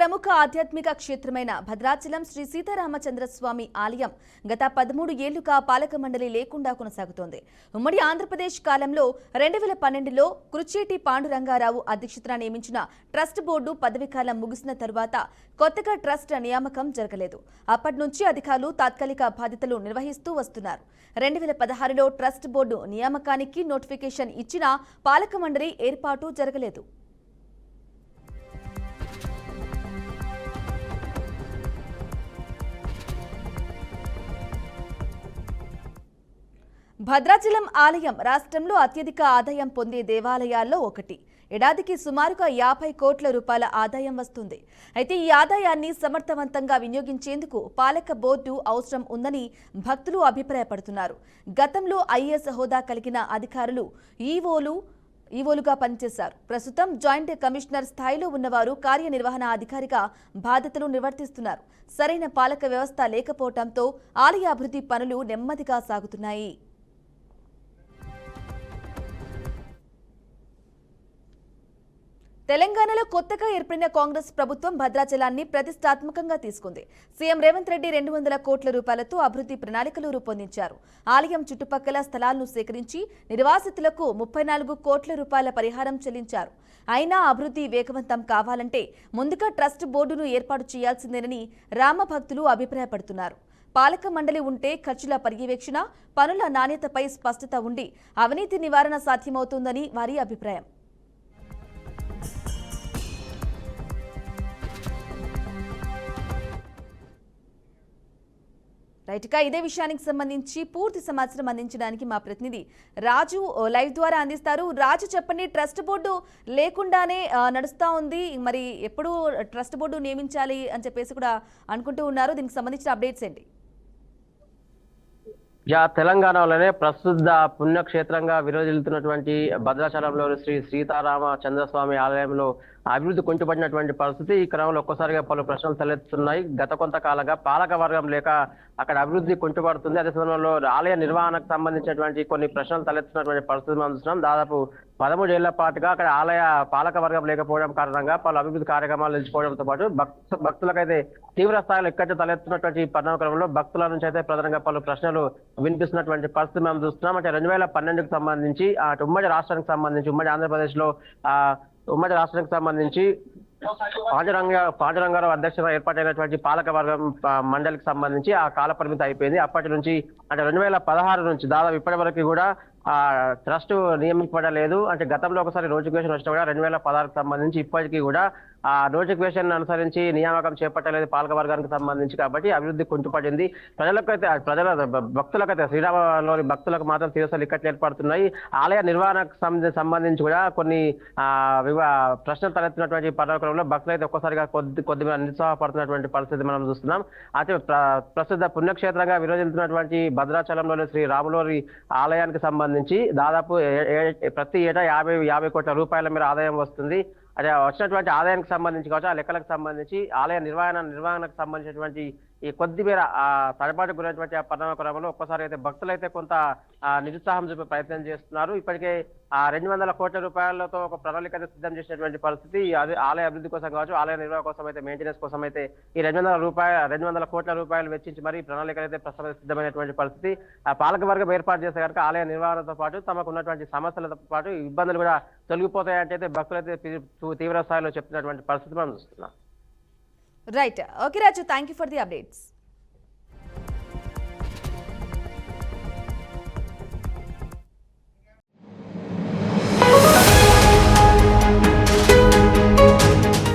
ప్రముఖ ఆధ్యాత్మిక క్షేత్రమైన భద్రాచలం శ్రీ సీతారామచంద్రస్వామి ఆలయం గత 13 ఏళ్లుగా పాలక మండలి లేకుండా కొనసాగుతోంది. ఉమ్మడి ఆంధ్రప్రదేశ్ కాలంలో 2012లో కురుచేటి పాండురంగారావు అధ్యక్షతన నియమించిన ట్రస్ట్ బోర్డు పదవీకాలం ముగిసిన తరువాత కొత్తగా ట్రస్ట్ నియామకం జరగలేదు. అప్పటి నుంచి అధికారులు తాత్కాలిక బాధ్యతలు నిర్వహిస్తూ వస్తున్నారు. 2016లో ట్రస్ట్ బోర్డు నియామకానికి నోటిఫికేషన్ ఇచ్చినా పాలక మండలి ఏర్పాటు జరగలేదు. భద్రాచలం ఆలయం రాష్ట్రంలో అత్యధిక ఆదాయం పొందే దేవాలయాల్లో ఒకటి. ఏడాదికి సుమారుగా 50 కోట్ల రూపాయల ఆదాయం వస్తుంది. అయితే ఈ ఆదాయాన్ని సమర్థవంతంగా వినియోగించేందుకు పాలక బోర్డు అవసరం ఉందని భక్తులు అభిప్రాయపడుతున్నారు. గతంలో ఐఏఎస్ హోదా కలిగిన అధికారులు ఈవోలుగా పనిచేశారు. ప్రస్తుతం జాయింట్ కమిషనర్ స్థాయిలో ఉన్నవారు కార్యనిర్వహణ అధికారిగా బాధ్యతలు నిర్వర్తిస్తున్నారు. సరైన పాలక వ్యవస్థ లేకపోవడంతో ఆలయ అభివృద్ధి పనులు నెమ్మదిగా సాగుతున్నాయి. తెలంగాణలో కొత్తగా ఏర్పడిన కాంగ్రెస్ ప్రభుత్వం భద్రాచలాన్ని ప్రతిష్టాత్మకంగా తీసుకుంది. సీఎం రేవంత్ రెడ్డి 200 కోట్ల రూపాయలతో అభివృద్ధి ప్రణాళికలు రూపొందించారు. ఆలయం చుట్టుపక్కల స్థలాలను సేకరించి నిర్వాసితులకు 34 కోట్ల రూపాయల పరిహారం చెల్లించారు. అయినా అభివృద్ధి వేగవంతం కావాలంటే ముందుగా ట్రస్ట్ బోర్డును ఏర్పాటు చేయాల్సిందేనని రామభక్తులు అభిప్రాయపడుతున్నారు. పాలక మండలి ఉంటే ఖర్చుల పర్యవేక్షణ, పనుల నాణ్యతపై స్పష్టత ఉండి అవినీతి నివారణ సాధ్యమవుతుందని వారి అభిప్రాయం. రైట్గా ఇదే విషయానికి సంబంధించి పూర్తి సమాచారం అందించడానికి మా ప్రతినిధి రాజు లైవ్ ద్వారా అందిస్తారు. రాజు, చెప్పండి, ట్రస్ట్ బోర్డు లేకుండానే నడుస్తూ ఉంది, మరి ఎప్పుడు ట్రస్ట్ బోర్డు నియమించాలి అని చెప్పేసి కూడా అనుకుంటూ ఉన్నారు. దీనికి సంబంధించిన అప్డేట్స్ ఏంటి? తెలంగాణలోనే ప్రసిద్ధ పుణ్యక్షేత్రంగా విరాజిల్లుతున్నటువంటి భద్రాచలంలోని శ్రీ సీతారామ చంద్రస్వామి ఆలయంలో అభివృద్ధి కుంటుపడినటువంటి పరిస్థితి. ఈ క్రమంలో ఒక్కసారిగా పలు ప్రశ్నలు తలెత్తుతున్నాయి. గత కొంతకాలంగా పాలక వర్గం లేక అక్కడ అభివృద్ధి కుంటుపడుతుంది. అదే సమయంలో ఆలయ నిర్వహణకు సంబంధించినటువంటి కొన్ని ప్రశ్నలు తలెత్తున్నటువంటి పరిస్థితి మనం చూస్తున్నాం. దాదాపు 13 ఏళ్ల పాటుగా అక్కడ ఆలయ పాలక వర్గం లేకపోవడం కారణంగా పలు అభివృద్ధి కార్యక్రమాలు నిలిచిపోవడంతో పాటు భక్తులకైతే తీవ్ర స్థాయిలో ఇక్కడి తలెత్తున్నటువంటి పరిణామక్రమంలో భక్తుల నుంచి అయితే ప్రధానంగా పలు ప్రశ్నలు వినిపిస్తున్నటువంటి పరిస్థితి మనం చూస్తున్నాం. అంటే 2012కు సంబంధించి ఉమ్మడి రాష్ట్రానికి సంబంధించి ఉమ్మడి ఆంధ్రప్రదేశ్ లో ఉమ్మడి రాష్ట్రానికి సంబంధించి పాండురంగారావు అధ్యక్షతన ఏర్పాటైనటువంటి పాలక వర్గం మండలికి సంబంధించి ఆ కాల పరిమితి అయిపోయింది. అప్పటి నుంచి అంటే 2016 నుంచి దాదాపు ఇప్పటి వరకు కూడా ట్రస్ట్ నియమించబడలేదు. అంటే గతంలో ఒకసారి నోటిఫికేషన్ వచ్చినా కూడా 2016కు సంబంధించి ఇప్పటికీ కూడా ఆ నోటిఫికేషన్ అనుసరించి నియామకం చేపట్టలేదు పాలక వర్గానికి సంబంధించి. కాబట్టి అభివృద్ధి కుంటుపడింది. భక్తులకైతే శ్రీరామలోని భక్తులకు మాత్రం తీవ్ర ఇక్కట్లు ఏర్పడుతున్నాయి. ఆలయ నిర్వహణకు సంబంధించి కూడా కొన్ని ప్రశ్నలు తలెత్తినటువంటి పరిణామంలో భక్తులైతే ఒక్కసారిగా కొద్దిగా నిరుత్సాహపడుతున్నటువంటి పరిస్థితి మనం చూస్తున్నాం. అయితే ప్రసిద్ధ పుణ్యక్షేత్రంగా విరాజిల్లుతున్నటువంటి భద్రాచలంలోని శ్రీ రాములోని ఆలయానికి సంబంధించి దాదాపు ప్రతి ఏటా 50 కోట్ల రూపాయల మేర ఆదాయం వస్తుంది. అదే వచ్చినటువంటి ఆదాయానికి సంబంధించి కావచ్చు, ఆ లెక్కలకు సంబంధించి ఆలయ నిర్వహణకు సంబంధించినటువంటి ఈ కొద్ది మేర తడబాటు గురైనటువంటి ఆ పరిణామక్రమంలో ఒక్కసారి అయితే భక్తులైతే కొంత నిరుత్సాహం చూపే ప్రయత్నం చేస్తున్నారు. ఇప్పటికే 200 కోట్ల రూపాయలతో ఒక ప్రణాళిక సిద్ధం చేసినటువంటి పరిస్థితి. ఆలయ అభివృద్ధి కోసం కావచ్చు, ఆలయ నిర్వహణ కోసం అయితే, మెయింటెనెన్స్ కోసం అయితే ఈ 200 కోట్ల రూపాయలు వెచ్చించి మరి ప్రణాళికలు అయితే ప్రస్తుతం సిద్ధమైనటువంటి పరిస్థితి. ఆ పాలక వర్గం ఏర్పాటు చేస్తే కనుక ఆలయ నిర్వహణతో పాటు తమకు ఉన్నటువంటి సమస్యలతో పాటు ఇబ్బందులు కూడా తొలగిపోతాయంటే భక్తులైతే తీవ్ర స్థాయిలో చెప్తున్నటువంటి పరిస్థితి మనం చూస్తున్నాం. Right, okay Raju, thank you for the updates.